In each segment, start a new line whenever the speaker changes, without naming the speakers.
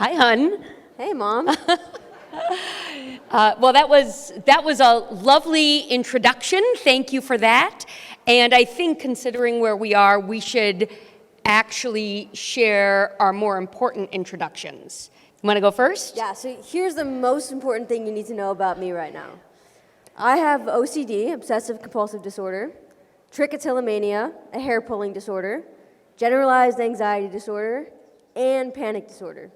Hi, hun.
Hey, Mom.
Well, that was a lovely introduction. Thank you for that. And I think considering where we are, we should actually share our more important introductions. You want to go first?
Yeah, so here's the most important thing you need to know about me right now. I have OCD, obsessive compulsive disorder, trichotillomania, a hair pulling disorder, generalized anxiety disorder, and panic disorder.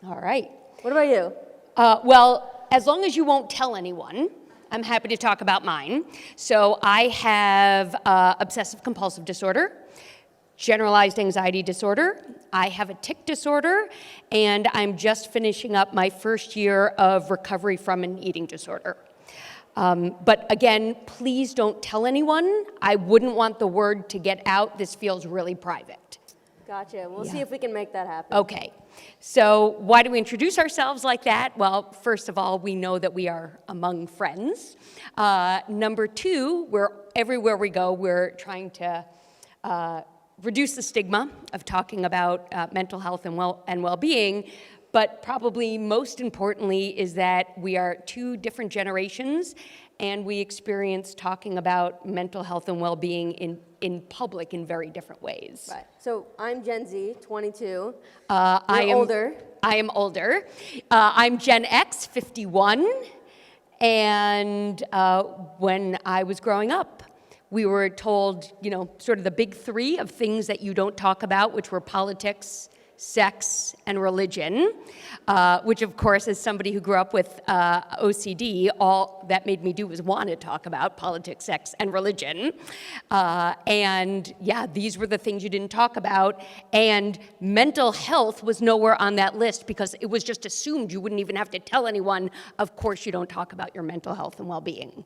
All right.
What about you?
Well, as long as you won't tell anyone, I'm happy to talk about mine. So I have obsessive compulsive disorder, generalized anxiety disorder, I have a tic disorder, and I'm just finishing up my first year of recovery from an eating disorder. But again, please don't tell anyone. I wouldn't want the word to get out. This feels really private.
Gotcha. We'll see if we can make that happen.
Okay. So why do we introduce ourselves like that? Well, first of all, we know that we are among friends. Number two, everywhere we go, we're trying to reduce the stigma of talking about mental health and well-being. But probably most importantly is that we are two different generations, and we experience talking about mental health and well-being in public in very different ways.
Right. So I'm Gen Z, 22.
I am
older.
I am older. I'm Gen X, 51. And when I was growing up, we were told, sort of the big three of things that you don't talk about, which were politics, sex, and religion, which of course, as somebody who grew up with OCD, all that made me do was want to talk about politics, sex, and religion. And yeah, these were the things you didn't talk about. And mental health was nowhere on that list because it was just assumed you wouldn't even have to tell anyone, of course you don't talk about your mental health and well-being.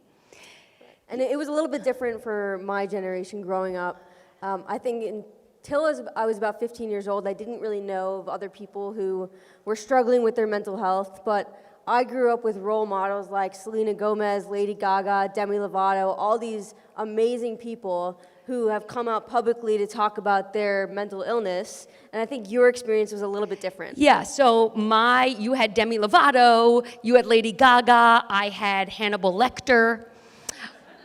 And it was a little bit different for my generation growing up. I think until I was about 15 years old, I didn't really know of other people who were struggling with their mental health, but I grew up with role models like Selena Gomez, Lady Gaga, Demi Lovato, all these amazing people who have come out publicly to talk about their mental illness, and I think your experience was a little bit different.
Yeah, so you had Demi Lovato, you had Lady Gaga, I had Hannibal Lecter,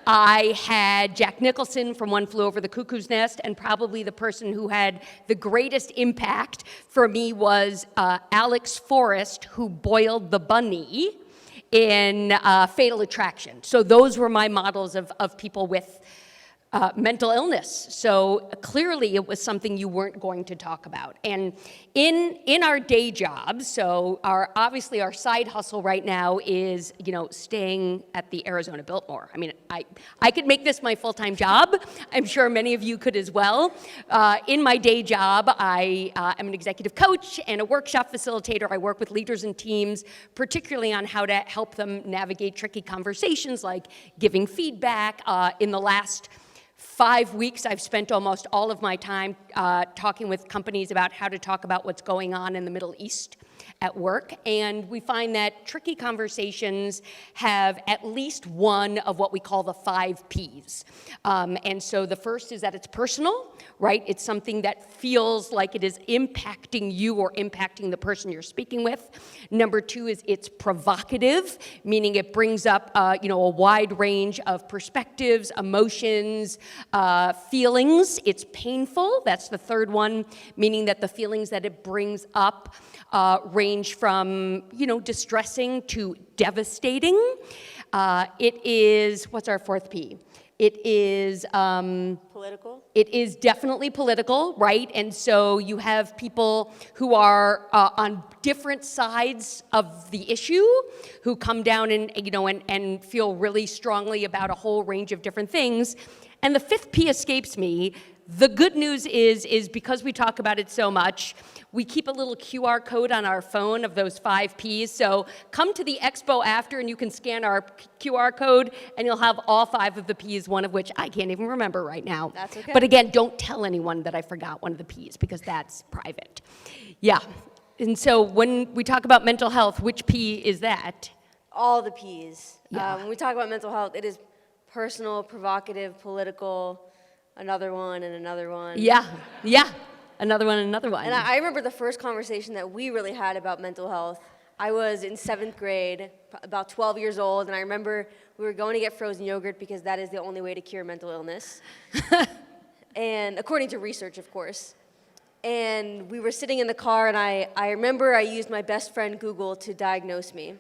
I had Jack Nicholson from One Flew Over the Cuckoo's Nest, and probably the person who had the greatest impact for me was Alex Forrest, who boiled the bunny in Fatal Attraction. So those were my models of people with mental illness. So clearly it was something you weren't going to talk about. And in our day jobs, so obviously our side hustle right now is, staying at the Arizona Biltmore. I mean, I could make this my full-time job. I'm sure many of you could as well. In my day job, I am an executive coach and a workshop facilitator. I work with leaders and teams, particularly on how to help them navigate tricky conversations like giving feedback. In the last 5 weeks, I've spent almost all of my time talking with companies about how to talk about what's going on in the Middle East at work, and we find that tricky conversations have at least one of what we call the 5 Ps. And so the first is that it's personal, right? It's something that feels like it is impacting you or impacting the person you're speaking with. Number 2 is it's provocative, meaning it brings up a wide range of perspectives, emotions, feelings. It's painful. That's the third one, meaning that the feelings that it brings up range from, distressing to devastating. It is, what's our 4th P? It is
political.
It is definitely political, right? And so you have people who are on different sides of the issue, who come down and feel really strongly about a whole range of different things. And the 5th P escapes me. The good news is because we talk about it so much, we keep a little QR code on our phone of those 5 Ps. So come to the expo after and you can scan our QR code and you'll have all 5 of the Ps, one of which I can't even remember right now.
That's okay.
But again, don't tell anyone that I forgot one of the Ps because that's private. Yeah. And so when we talk about mental health, which P is that?
All the Ps.
Yeah.
When we talk about mental health, it is personal, provocative, political, another one, and another one.
Yeah. another one, another one.
And I remember the first conversation that we really had about mental health. I was in 7th grade, about 12 years old, and I remember we were going to get frozen yogurt because that is the only way to cure mental illness. And according to research, of course. And we were sitting in the car, and I remember I used my best friend Google to diagnose me.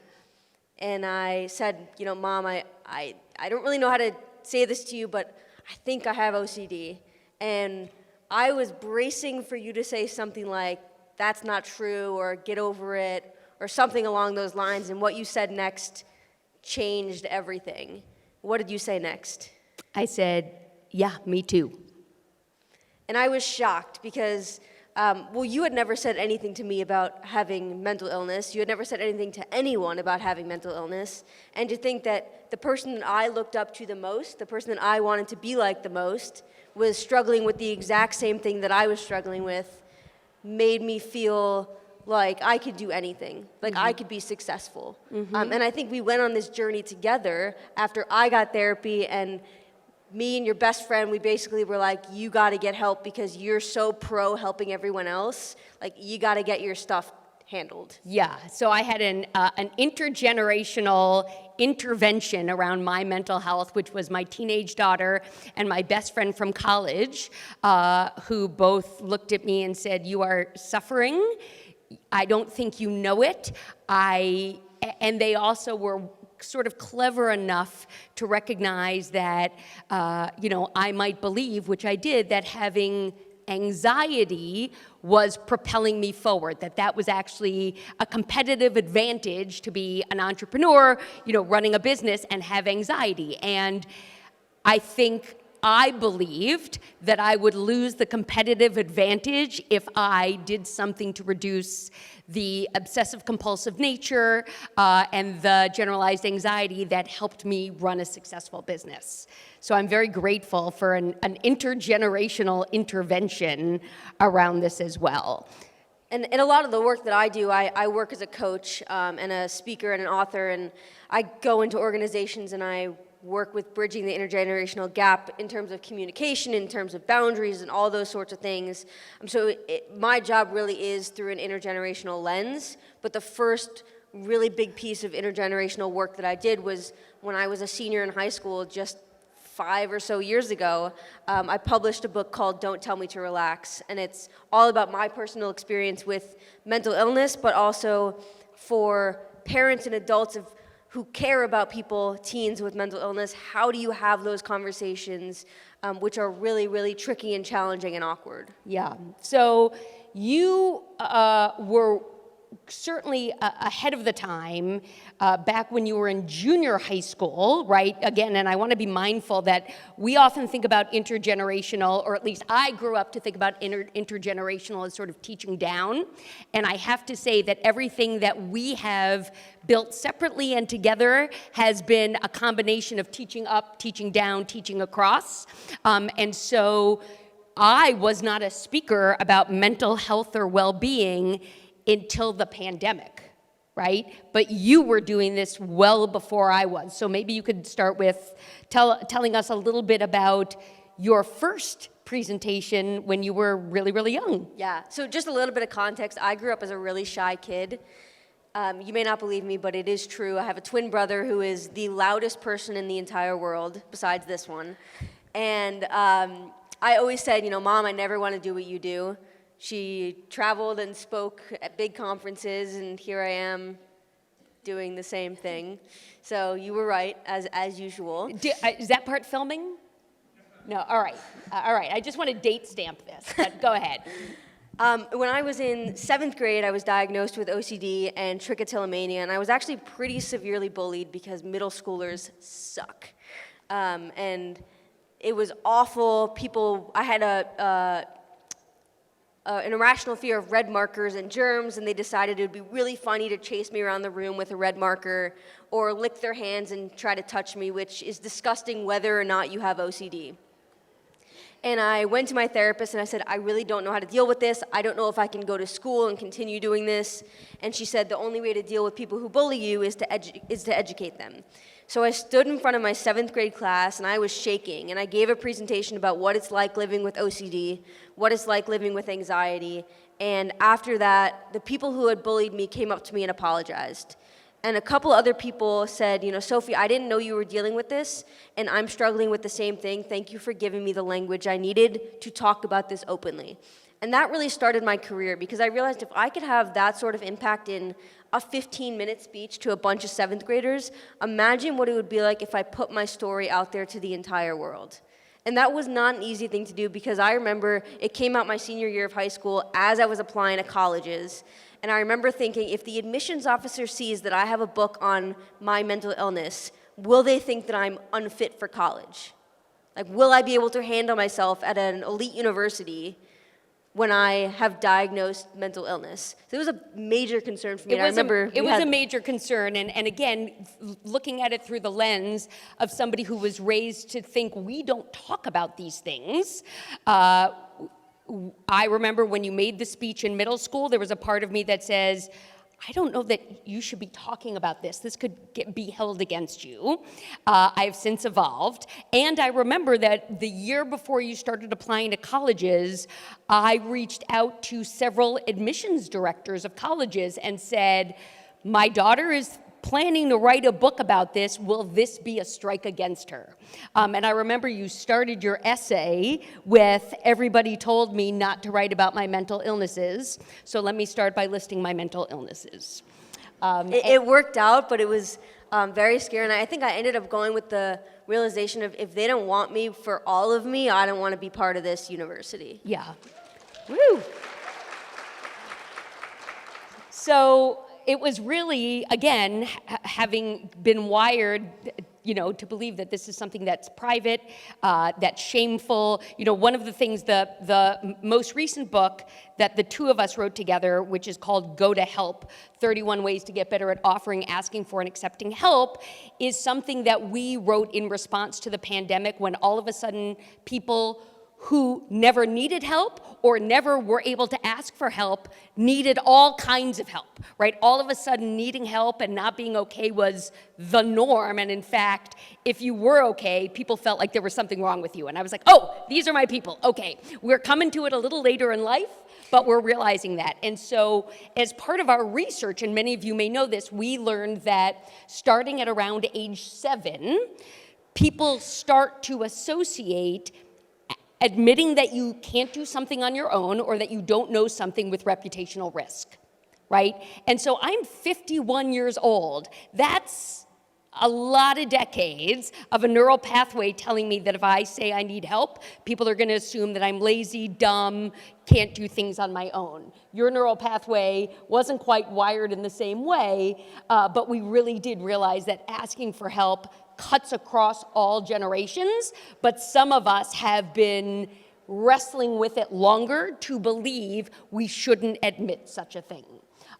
And I said, Mom, I don't really know how to say this to you, but I think I have OCD. And I was bracing for you to say something like, that's not true, or get over it, or something along those lines. And what you said next changed everything. What did you say next?
I said, yeah, me too.
And I was shocked because, you had never said anything to me about having mental illness. You had never said anything to anyone about having mental illness. And to think that the person that I looked up to the most, the person that I wanted to be like the most, was struggling with the exact same thing that I was struggling with, made me feel like I could do anything, like I could be successful. And I think we went on this journey together after I got therapy, and me and your best friend, we basically were like, you got to get help because you're so pro helping everyone else. Like, you got to get your stuff handled.
Yeah, so I had an intergenerational intervention around my mental health, which was my teenage daughter and my best friend from college, who both looked at me and said, you are suffering. I don't think you know it. And they also were sort of clever enough to recognize that, I might believe, which I did, that having anxiety was propelling me forward, that was actually a competitive advantage to be an entrepreneur, running a business and have anxiety. And I think I believed that I would lose the competitive advantage if I did something to reduce the obsessive-compulsive nature and the generalized anxiety that helped me run a successful business. So I'm very grateful for an intergenerational intervention around this as well.
And a lot of the work that I do, I work as a coach and a speaker and an author, and I go into organizations and I work with bridging the intergenerational gap in terms of communication, in terms of boundaries, and all those sorts of things. So my job really is through an intergenerational lens, but the first really big piece of intergenerational work that I did was when I was a senior in high school, just 5 or so years ago. I published a book called Don't Tell Me to Relax, and it's all about my personal experience with mental illness, but also for parents and adults who care about people, teens with mental illness. How do you have those conversations, which are really, really tricky and challenging and awkward?
Yeah, so you were certainly ahead of the time back when you were in junior high school, right? Again, and I want to be mindful that we often think about intergenerational, or at least I grew up to think about intergenerational as sort of teaching down. And I have to say that everything that we have built separately and together has been a combination of teaching up, teaching down, teaching across. And so I was not a speaker about mental health or well-being until the pandemic, right? But you were doing this well before I was. So maybe you could start with telling us a little bit about your first presentation when you were really, really young.
Yeah, so just a little bit of context. I grew up as a really shy kid. You may not believe me, but it is true. I have a twin brother who is the loudest person in the entire world, besides this one. And I always said, Mom, I never want to do what you do. She traveled and spoke at big conferences, and here I am doing the same thing. So you were right, as usual.
Is that part filming? No, all right. I just want to date stamp this, but go ahead.
When I was in 7th grade, I was diagnosed with OCD and trichotillomania, and I was actually pretty severely bullied because middle schoolers suck. And it was awful. I had an irrational fear of red markers and germs, and they decided it would be really funny to chase me around the room with a red marker or lick their hands and try to touch me, which is disgusting whether or not you have OCD. And I went to my therapist and I said, I really don't know how to deal with this. I don't know if I can go to school and continue doing this. And she said, the only way to deal with people who bully you is to educate them. So I stood in front of my 7th grade class and I was shaking, and I gave a presentation about what it's like living with OCD, what it's like living with anxiety. And after that, the people who had bullied me came up to me and apologized. And a couple other people said, Sophie, I didn't know you were dealing with this, and I'm struggling with the same thing. Thank you for giving me the language I needed to talk about this openly. And that really started my career, because I realized if I could have that sort of impact in a 15-minute speech to a bunch of 7th graders, imagine what it would be like if I put my story out there to the entire world. And that was not an easy thing to do, because I remember it came out my senior year of high school as I was applying to colleges. And I remember thinking, if the admissions officer sees that I have a book on my mental illness, will they think that I'm unfit for college? Like, will I be able to handle myself at an elite university when I have diagnosed mental illness? So it was a major concern for me.
It was a major concern, and again, looking at it through the lens of somebody who was raised to think we don't talk about these things. I remember when you made the speech in middle school, there was a part of me that says, I don't know that you should be talking about this. This could be held against you. I have since evolved. And I remember that the year before you started applying to colleges, I reached out to several admissions directors of colleges and said, my daughter is planning to write a book about this. Will this be a strike against her? And I remember you started your essay with, everybody told me not to write about my mental illnesses. So let me start by listing my mental illnesses.
It worked out, but it was very scary. And I think I ended up going with the realization of, if they don't want me for all of me, I don't want to be part of this university.
Yeah. Woo! So it was really, again, having been wired, to believe that this is something that's private, that's shameful. One of the things, the most recent book that the two of us wrote together, which is called Go to Help, 31 Ways to Get Better at Offering, Asking for, and Accepting Help, is something that we wrote in response to the pandemic, when all of a sudden people who never needed help or never were able to ask for help needed all kinds of help, right? All of a sudden, needing help and not being okay was the norm. And in fact, if you were okay, people felt like there was something wrong with you. And I was like, oh, these are my people. Okay, we're coming to it a little later in life, but we're realizing that. And so as part of our research, and many of you may know this, we learned that starting at around age 7, people start to associate admitting that you can't do something on your own or that you don't know something with reputational risk, right? And so I'm 51 years old. That's a lot of decades of a neural pathway telling me that if I say I need help, people are going to assume that I'm lazy, dumb, can't do things on my own. Your neural pathway wasn't quite wired in the same way, but we really did realize that asking for help cuts across all generations, but some of us have been wrestling with it longer to believe we shouldn't admit such a thing.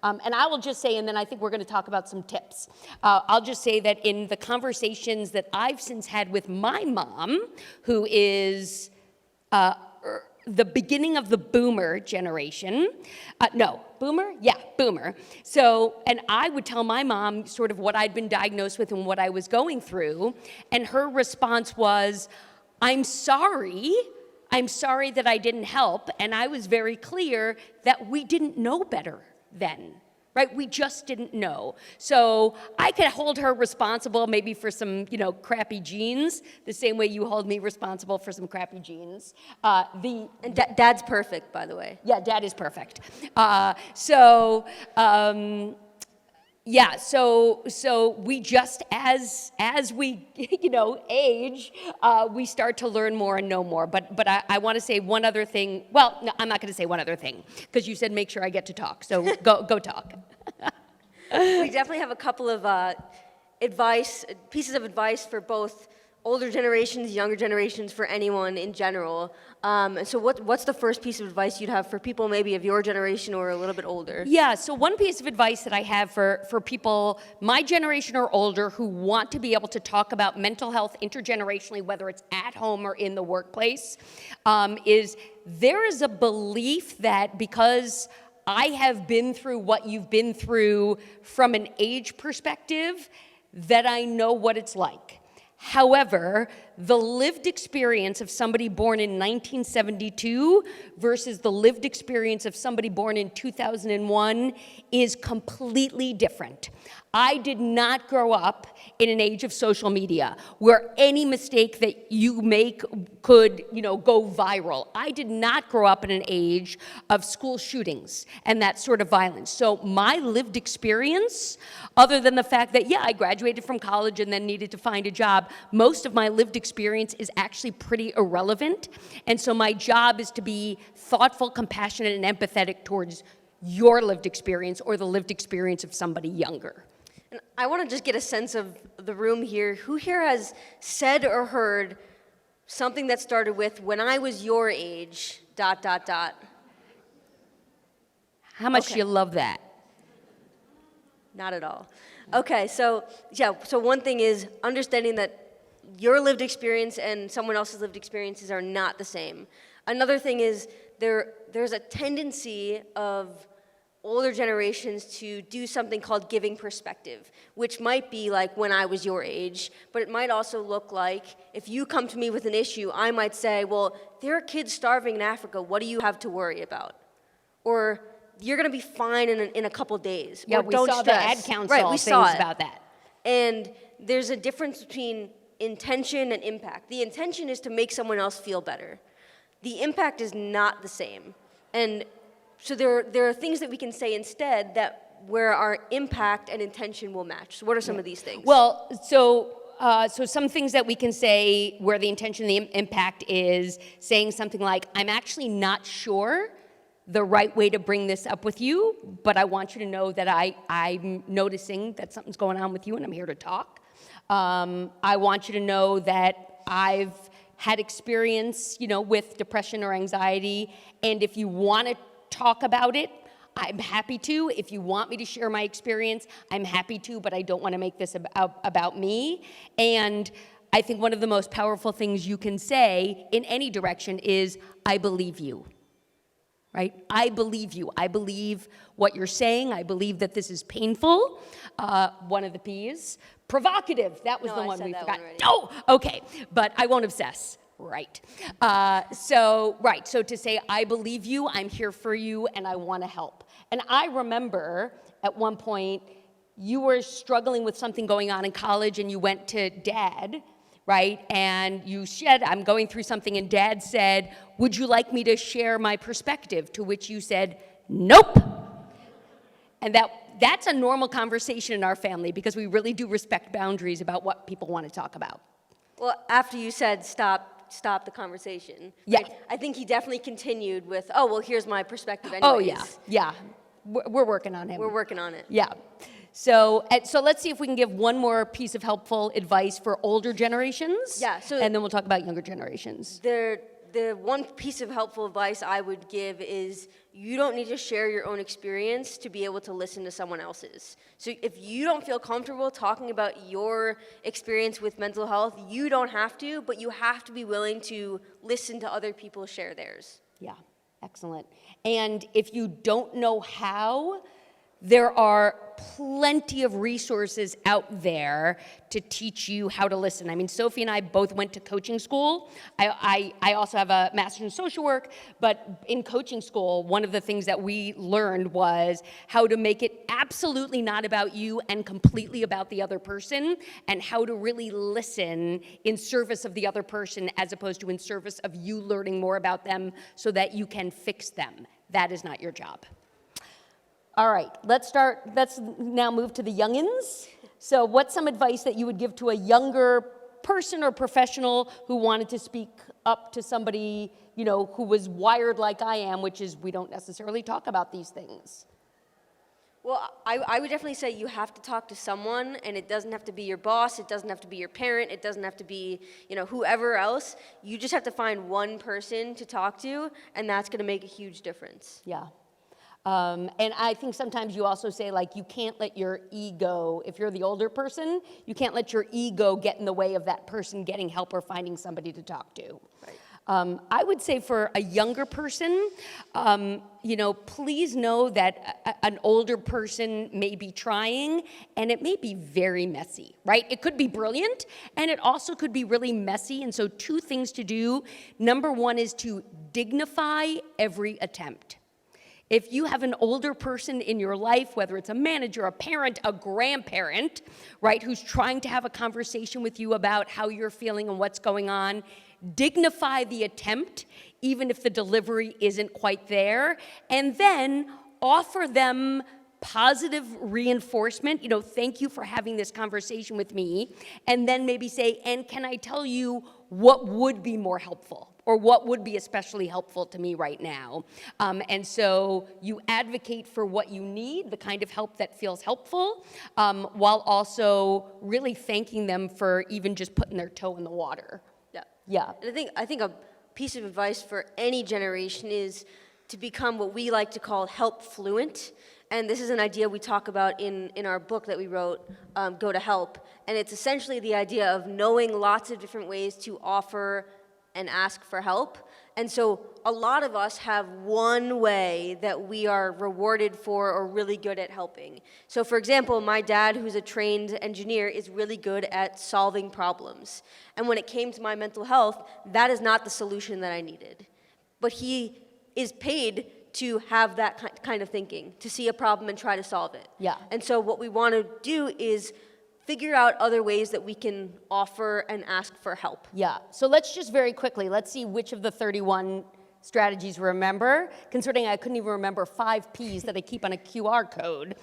And I will just say, and then I think we're going to talk about some tips. I'll just say that in the conversations that I've since had with my mom, who is the beginning of the boomer generation. Boomer? Yeah, boomer. So, and I would tell my mom sort of what I'd been diagnosed with and what I was going through, and her response was, I'm sorry that I didn't help, and I was very clear that we didn't know better then. Right? We just didn't know. So I could hold her responsible maybe for some, crappy genes, the same way you hold me responsible for some crappy genes.
Dad's perfect, by the way.
Yeah, Dad is perfect. So we just, as we, age, we start to learn more and know more. But I want to say one other thing. Well, no, I'm not going to say one other thing, because you said make sure I get to talk. So go talk.
We definitely have a couple of pieces of advice for both older generations, younger generations, for anyone in general. So what's the first piece of advice you'd have for people maybe of your generation or a little bit older?
Yeah, so one piece of advice that I have for people my generation or older who want to be able to talk about mental health intergenerationally, whether it's at home or in the workplace, is there is a belief that because I have been through what you've been through from an age perspective, that I know what it's like. However, the lived experience of somebody born in 1972 versus the lived experience of somebody born in 2001 is completely different. I did not grow up in an age of social media where any mistake that you make could, go viral. I did not grow up in an age of school shootings and that sort of violence. So my lived experience, other than the fact that, I graduated from college and then needed to find a job, most of my lived experience is actually pretty irrelevant. And so my job is to be thoughtful, compassionate, and empathetic towards your lived experience or the lived experience of somebody younger.
And I want to just get a sense of the room here. Who here has said or heard something that started with, when I was your age, ...
How much do
Okay.
you love that?
Not at all. Okay, so one thing is understanding that your lived experience and someone else's lived experiences are not the same. Another thing is there's a tendency of older generations to do something called giving perspective, which might be like when I was your age, but it might also look like if you come to me with an issue, I might say, well, there are kids starving in Africa, what do you have to worry about? Or you're gonna be fine in a couple days.
Yeah,
or
we
don't
saw
stress.
the ad council
Right, we
things
saw it.
about that.
And there's a difference between intention and impact. The intention is to make someone else feel better. The impact is not the same. And so there are things that we can say instead that where our impact and intention will match. So what are some of these things?
Well, so some things that we can say where the intention and the impact is saying something like, I'm actually not sure the right way to bring this up with you, but I want you to know that I'm noticing that something's going on with you and I'm here to talk. I want you to know that I've had experience, with depression or anxiety, and if you want to talk about it, I'm happy to. If you want me to share my experience, I'm happy to, but I don't want to make this about me. And I think one of the most powerful things you can say in any direction is, I believe you. Right? I believe you. I believe what you're saying. I believe that this is painful. One of the P's. Provocative. That was the one we forgot. No! Okay. But I won't obsess. Right. So to say, I believe you, I'm here for you, and I want to help. And I remember at one point, you were struggling with something going on in college, and you went to Dad, right? And you said, I'm going through something, and Dad said, would you like me to share my perspective? To which you said, nope. And that's a normal conversation in our family because we really do respect boundaries about what people want to talk about.
Well, after you said stop the conversation.
Yeah.
Right? I think he definitely continued with, here's my perspective anyways.
Oh, yeah. We're working on him.
We're working on it.
Yeah. So let's see if we can give one more piece of helpful advice for older generations.
Yeah. So
and then we'll talk about younger generations.
The one piece of helpful advice I would give is you don't need to share your own experience to be able to listen to someone else's. So if you don't feel comfortable talking about your experience with mental health, you don't have to, but you have to be willing to listen to other people share theirs.
Yeah, excellent. And if you don't know how, there are plenty of resources out there to teach you how to listen. I mean, Sophie and I both went to coaching school. I also have a master's in social work, but in coaching school, one of the things that we learned was how to make it absolutely not about you and completely about the other person, and how to really listen in service of the other person as opposed to in service of you learning more about them so that you can fix them. That is not your job. All right, let's now move to the youngins. So what's some advice that you would give to a younger person or professional who wanted to speak up to somebody, who was wired like I am, which is we don't necessarily talk about these things?
Well, I would definitely say you have to talk to someone, and it doesn't have to be your boss, it doesn't have to be your parent, it doesn't have to be, whoever else. You just have to find one person to talk to, and that's going to make a huge difference.
Yeah. And I think sometimes you also say, like, you can't let your ego, if you're the older person, you can't let your ego get in the way of that person getting help or finding somebody to talk to.
Right.
I would say for a younger person, please know that an older person may be trying, and it may be very messy, right? It could be brilliant, and it also could be really messy. And so 2 things to do. Number 1 is to dignify every attempt. If you have an older person in your life, whether it's a manager, a parent, a grandparent, right, who's trying to have a conversation with you about how you're feeling and what's going on, dignify the attempt, even if the delivery isn't quite there, and then offer them positive reinforcement, thank you for having this conversation with me, and then maybe say, and can I tell you what would be more helpful? Or what would be especially helpful to me right now. And so you advocate for what you need, the kind of help that feels helpful, while also really thanking them for even just putting their toe in the water.
Yeah.
Yeah.
And I think a piece of advice for any generation is to become what we like to call help fluent. And this is an idea we talk about in our book that we wrote, Go to Help. And it's essentially the idea of knowing lots of different ways to offer and ask for help. And so a lot of us have one way that we are rewarded for or really good at helping. So for example, my dad, who's a trained engineer, is really good at solving problems. And when it came to my mental health, that is not the solution that I needed. But he is paid to have that kind of thinking, to see a problem and try to solve it.
Yeah.
And so what we want to do is figure out other ways that we can offer and ask for help.
Yeah, so let's just very quickly, let's see which of the 31 strategies remember, considering I couldn't even remember 5 Ps that I keep on a QR code.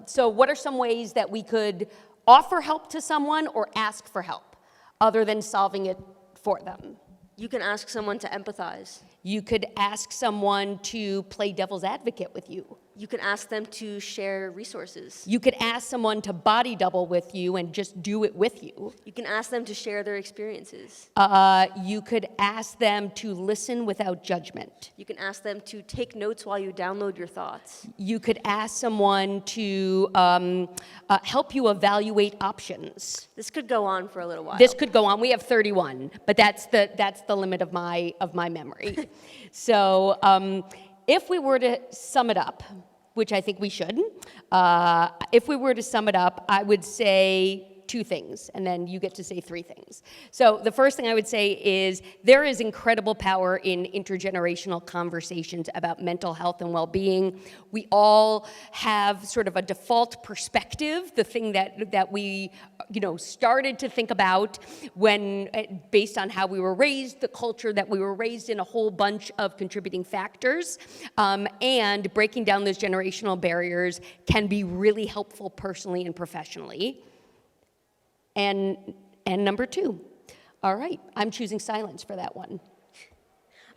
So what are some ways that we could offer help to someone or ask for help, other than solving it for them?
You can ask someone to empathize.
You could ask someone to play devil's advocate with you.
You can ask them to share resources.
You could ask someone to body double with you and just do it with you.
You can ask them to share their experiences.
You could ask them to listen without judgment.
You can ask them to take notes while you download your thoughts.
You could ask someone to help you evaluate options.
This could go on for a little while.
This could go on. We have 31, but that's the limit of my memory. So if we were to sum it up, which I think we should, if we were to sum it up, I would say 2 things, and then you get to say 3 things. So the first thing I would say is there is incredible power in intergenerational conversations about mental health and well-being. We all have sort of a default perspective, the thing that we started to think about when, based on how we were raised, the culture that we were raised in, a whole bunch of contributing factors, and breaking down those generational barriers can be really helpful personally and professionally. And number 2, all right, I'm choosing silence for that one.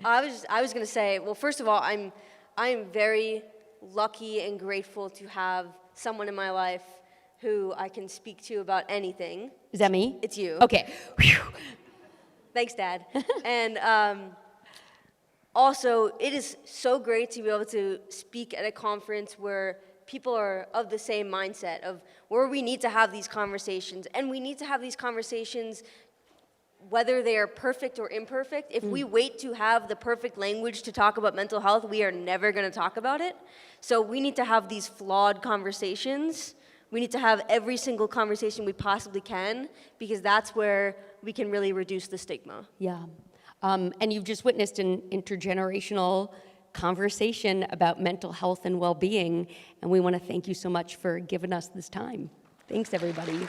I was going to say, well, first of all, I'm very lucky and grateful to have someone in my life who I can speak to about anything.
Is that me?
It's you.
Okay. Whew.
Thanks, Dad. And also, it is so great to be able to speak at a conference where people are of the same mindset of where we need to have these conversations. And we need to have these conversations whether they are perfect or imperfect. If we wait to have the perfect language to talk about mental health, we are never going to talk about it. So we need to have these flawed conversations. We need to have every single conversation we possibly can, because that's where we can really reduce the stigma.
Yeah. And you've just witnessed an intergenerational conversation about mental health and well-being, and we want to thank you so much for giving us this time. Thanks, everybody.